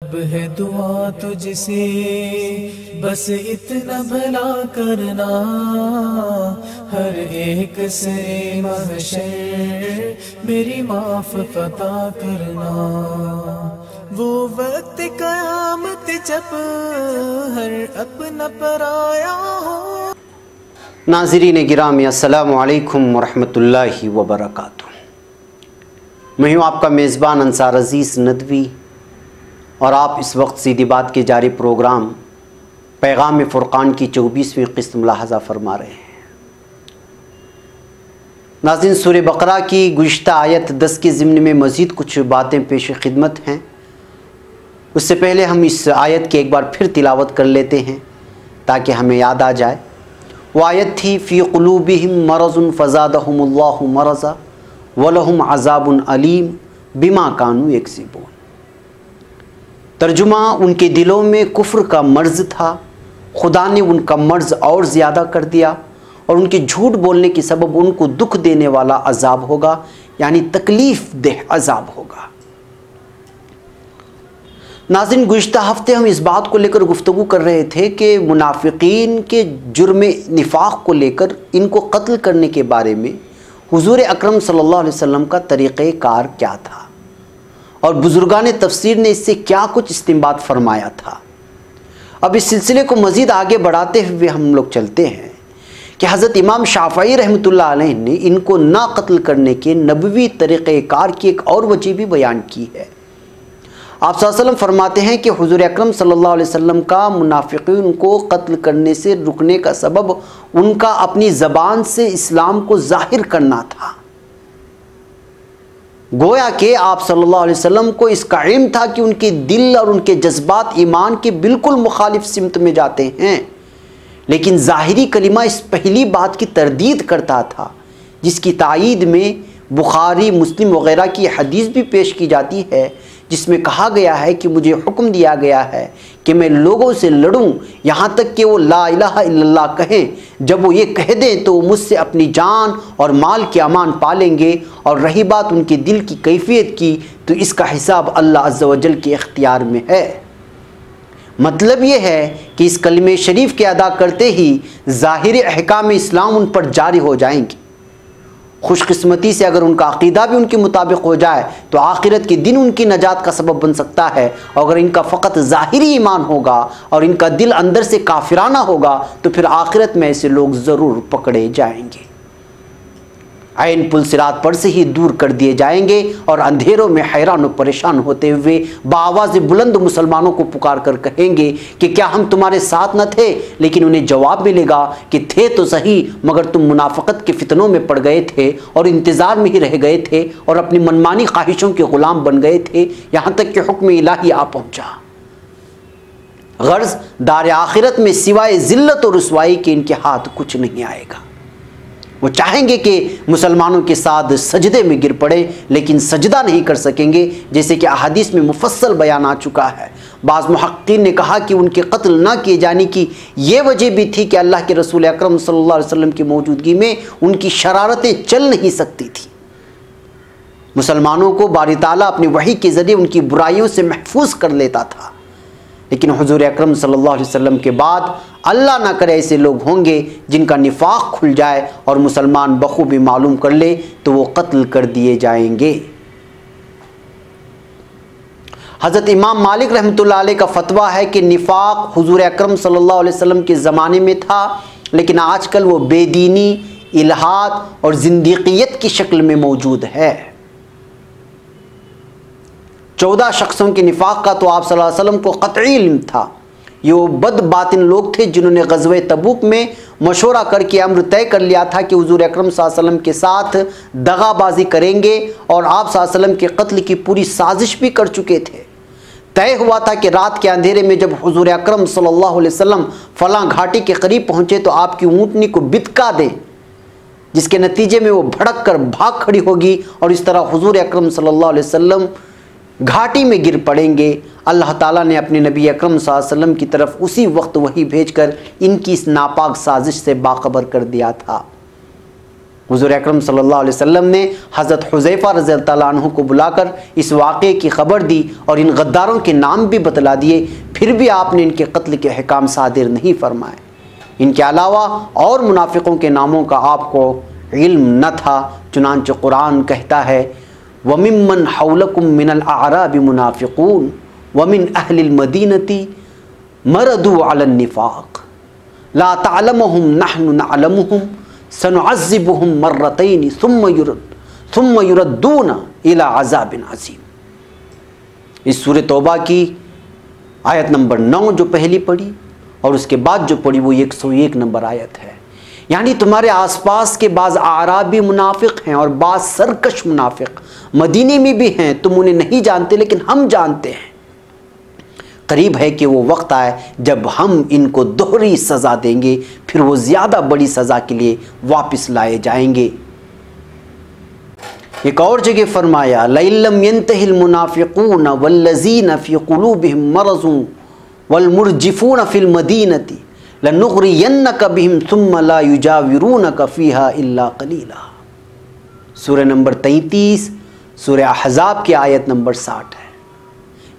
اب ہے دعا تجھ سے بس اتنا بھلا کرنا، ہر ایک سے محشر میری معاف عطا کرنا، وہ وقت قیامت جب ہر اپنا پرایا ہو۔ ناظرین گرامی، السلام علیکم ورحمۃ اللہ وبرکاتہ۔ میں ہوں آپ کا میزبان انصار عزیز ندوی، اور آپ اس وقت سیدھی بات کے جاری پروگرام پیغام فرقان کی 24ویں قسط ملاحظہ فرما رہے ہیں۔ ناظرین، سورہ بقرہ کی گزشتہ آیت 10 کے ضمن میں مزید کچھ باتیں پیش خدمت ہیں۔ اس سے پہلے ہم اس آیت کی ایک بار پھر تلاوت کر لیتے ہیں تاکہ ہمیں یاد آ جائے۔ وہ آیت تھی فی قلوبہم مرض فزادہم اللہ مرضا ولہم عذاب علیم بما کانوا یکسبون۔ ترجمہ، ان کے دلوں میں کفر کا مرض تھا، خدا نے ان کا مرض اور زیادہ کر دیا، اور ان کے جھوٹ بولنے کے سبب ان کو دکھ دینے والا عذاب ہوگا، یعنی تکلیف دہ عذاب ہوگا۔ ناظرین، گزشتہ ہفتے ہم اس بات کو لے کر گفتگو کر رہے تھے کہ منافقین کے جرم نفاق کو لے کر ان کو قتل کرنے کے بارے میں حضور اکرم صلی اللہ علیہ وسلم کا طریقہ کار کیا تھا، اور بزرگان تفسیر نے اس سے کیا کچھ استنباط فرمایا تھا۔ اب اس سلسلے کو مزید آگے بڑھاتے ہوئے ہم لوگ چلتے ہیں کہ حضرت امام شافعی رحمۃ اللہ علیہ نے ان کو نہ قتل کرنے کے نبوی طریقہ کار کی ایک اور وجہ بھی بیان کی ہے۔ آپ صلی اللہ علیہ وسلم فرماتے ہیں کہ حضور اکرم صلی اللہ علیہ وسلم کا منافقین کو قتل کرنے سے رکنے کا سبب ان کا اپنی زبان سے اسلام کو ظاہر کرنا تھا۔ گویا کہ آپ صلی اللہ علیہ وسلم کو اس کا علم تھا کہ ان کے دل اور ان کے جذبات ایمان کے بالکل مخالف سمت میں جاتے ہیں، لیکن ظاہری کلمہ اس پہلی بات کی تردید کرتا تھا، جس کی تائید میں بخاری، مسلم وغیرہ کی حدیث بھی پیش کی جاتی ہے، جس میں کہا گیا ہے کہ مجھے حکم دیا گیا ہے کہ میں لوگوں سے لڑوں یہاں تک کہ وہ لا الہ الا اللہ کہیں۔ جب وہ یہ کہہ دیں تو وہ مجھ سے اپنی جان اور مال کے امان پالیں گے، اور رہی بات ان کے دل کی کیفیت کی تو اس کا حساب اللہ عز و جل کے اختیار میں ہے۔ مطلب یہ ہے کہ اس کلمہ شریف کے ادا کرتے ہی ظاہر احکام اسلام ان پر جاری ہو جائیں گے۔ خوش قسمتی سے اگر ان کا عقیدہ بھی ان کے مطابق ہو جائے تو آخرت کے دن ان کی نجات کا سبب بن سکتا ہے، اور اگر ان کا فقط ظاہری ایمان ہوگا اور ان کا دل اندر سے کافرانہ ہوگا تو پھر آخرت میں ایسے لوگ ضرور پکڑے جائیں گے، عین پل صراط پر سے ہی دور کر دیے جائیں گے، اور اندھیروں میں حیران و پریشان ہوتے ہوئے بآواز بلند مسلمانوں کو پکار کر کہیں گے کہ کیا ہم تمہارے ساتھ نہ تھے؟ لیکن انہیں جواب ملے گا کہ تھے تو صحیح، مگر تم منافقت کے فتنوں میں پڑ گئے تھے اور انتظار میں ہی رہ گئے تھے اور اپنی منمانی خواہشوں کے غلام بن گئے تھے، یہاں تک کہ حکم الہی آ پہنچا۔ غرض دار آخرت میں سوائے ذلت و رسوائی کے ان کے ہاتھ کچھ نہیں آئے گا۔ وہ چاہیں گے کہ مسلمانوں کے ساتھ سجدے میں گر پڑے، لیکن سجدہ نہیں کر سکیں گے، جیسے کہ احادیث میں مفصل بیان آ چکا ہے۔ بعض محققین نے کہا کہ ان کے قتل نہ کیے جانے کی یہ وجہ بھی تھی کہ اللہ کے رسول اکرم صلی اللہ علیہ وسلم کی موجودگی میں ان کی شرارتیں چل نہیں سکتی تھیں۔ مسلمانوں کو باری تعالیٰ اپنی وحی کے ذریعے ان کی برائیوں سے محفوظ کر لیتا تھا، لیکن حضور اکرم صلی اللہ علیہ وسلم کے بعد اللہ نہ کرے ایسے لوگ ہوں گے جن کا نفاق کھل جائے اور مسلمان بخوبی معلوم کر لے تو وہ قتل کر دیے جائیں گے۔ حضرت امام مالک رحمۃ اللہ علیہ کا فتویٰ ہے کہ نفاق حضور اکرم صلی اللہ علیہ وسلم کے زمانے میں تھا، لیکن آج کل وہ بے دینی، الحاد اور زندیقیت کی شکل میں موجود ہے۔ 14 شخصوں کے نفاق کا تو آپ صلی اللہ علیہ وسلم کو قطعی علم تھا۔ یہ وہ بد باطن لوگ تھے جنہوں نے غزوہ تبوک میں مشورہ کر کے امر طے کر لیا تھا کہ حضور اکرم صلی اللہ علیہ وسلم کے ساتھ دغا بازی کریں گے، اور آپ صلی اللہ علیہ وسلم کے قتل کی پوری سازش بھی کر چکے تھے۔ طے ہوا تھا کہ رات کے اندھیرے میں جب حضور اکرم صلی اللہ علیہ وسلم فلاں گھاٹی کے قریب پہنچے تو آپ کی اونٹنی کو بتکا دیں، جس کے نتیجے میں وہ بھڑک کر بھاگ کھڑی ہوگی، اور اس طرح حضور اکرم صلی اللہ علیہ وسلم گھاٹی میں گر پڑیں گے۔ اللہ تعالیٰ نے اپنے نبی اکرم صلی اللہ علیہ وسلم کی طرف اسی وقت وحی بھیج کر ان کی اس ناپاک سازش سے باخبر کر دیا تھا۔ حضور اکرم صلی اللہ علیہ وسلم نے حضرت حذیفہ رضی اللہ عنہ کو بلا کر اس واقعے کی خبر دی اور ان غداروں کے نام بھی بتلا دیے، پھر بھی آپ نے ان کے قتل کے احکام صادر نہیں فرمائے۔ ان کے علاوہ اور منافقوں کے ناموں کا آپ کو علم نہ تھا، چنانچہ قرآن کہتا ہے وَمِمَّنْ حَوْلَكُمْ مِنَ الْأَعْرَابِ مُنَافِقُونَ وَمِنْ أَهْلِ الْمَدِينَةِ مَرَدُوا عَلَى النِّفَاقِ لَا تَعْلَمُهُمْ نَحْنُ نَعْلَمُهُمْ سَنُعَذِّبُهُمْ مَرَّتَيْنِ ثُمَّ يُرَدُّونَ إِلَى عَذَابٍ عَظِيمٍ۔ اس سورہ توبہ کی آیت نمبر 9 جو پہلی پڑھی اور اس کے بعد جو پڑھی وہ 101 نمبر آیت ہے۔ یعنی تمہارے آس پاس کے بعض اعرابی منافق ہیں اور بعض سرکش منافق مدینے میں بھی ہیں، تم انہیں نہیں جانتے لیکن ہم جانتے ہیں۔ قریب ہے کہ وہ وقت آئے جب ہم ان کو دوہری سزا دیں گے، پھر وہ زیادہ بڑی سزا کے لیے واپس لائے جائیں گے۔ ایک اور جگہ فرمایا لَإِن لَّمْ يَنْتَهِ الْمُنَافِقُونَ وَالَّذِينَ فِي قُلُوبِهِم مَّرَضٌ وَالْمُرْجِفُونَ فِي الْمَدِينَةِ لَنُغْرِيَنَّكَ بِهِمْ ثُمَّ لَا يُجَاوِرُونَكَ فِيهَا إِلَّا قَلِيلًا۔ سورہ نمبر 33 سورہ احزاب کی آیت نمبر 60 ہے۔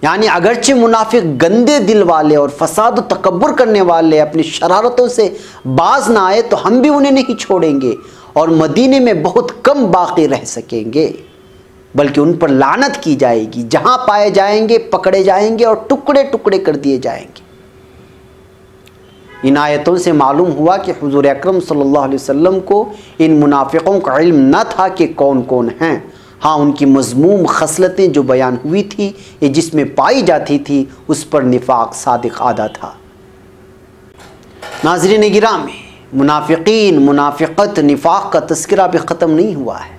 یعنی اگرچہ منافق گندے دل والے اور فساد و تکبر کرنے والے اپنی شرارتوں سے باز نہ آئے تو ہم بھی انہیں نہیں چھوڑیں گے اور مدینے میں بہت کم باقی رہ سکیں گے، بلکہ ان پر لعنت کی جائے گی، جہاں پائے جائیں گے پکڑے جائیں گے اور ٹکڑے ٹکڑے کر دیے جائیں گے۔ ان آیتوں سے معلوم ہوا کہ حضور اکرم صلی اللہ علیہ وسلم کو ان منافقوں کا علم نہ تھا کہ کون کون ہیں، ہاں ان کی مذموم خصلتیں جو بیان ہوئی تھی یہ جس میں پائی جاتی تھی اس پر نفاق صادق آدھا تھا۔ ناظرین گرامی، منافقین، منافقت، نفاق کا تذکرہ بھی ختم نہیں ہوا ہے۔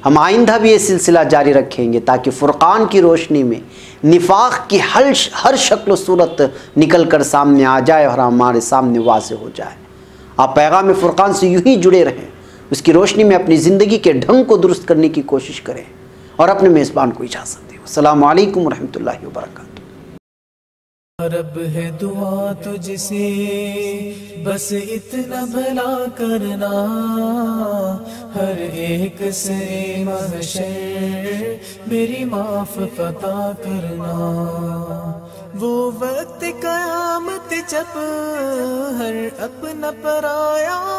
ہم آئندہ بھی یہ سلسلہ جاری رکھیں گے تاکہ فرقان کی روشنی میں نفاق کی ہر شکل و صورت نکل کر سامنے آ جائے اور ہمارے سامنے واضح ہو جائے۔ آپ پیغام فرقان سے یوں ہی جڑے رہیں، اس کی روشنی میں اپنی زندگی کے ڈھنگ کو درست کرنے کی کوشش کریں اور اپنے میزبان کو اجازت دیں۔ السلام علیکم ورحمۃ اللہ وبرکاتہ۔ رب ہے دعا تجھ سے بس اتنا بھلا کرنا، ہر ایک سے محشر میری معاف عطا کرنا۔ وہ وقت قیامت جب ہر اپنا پرایا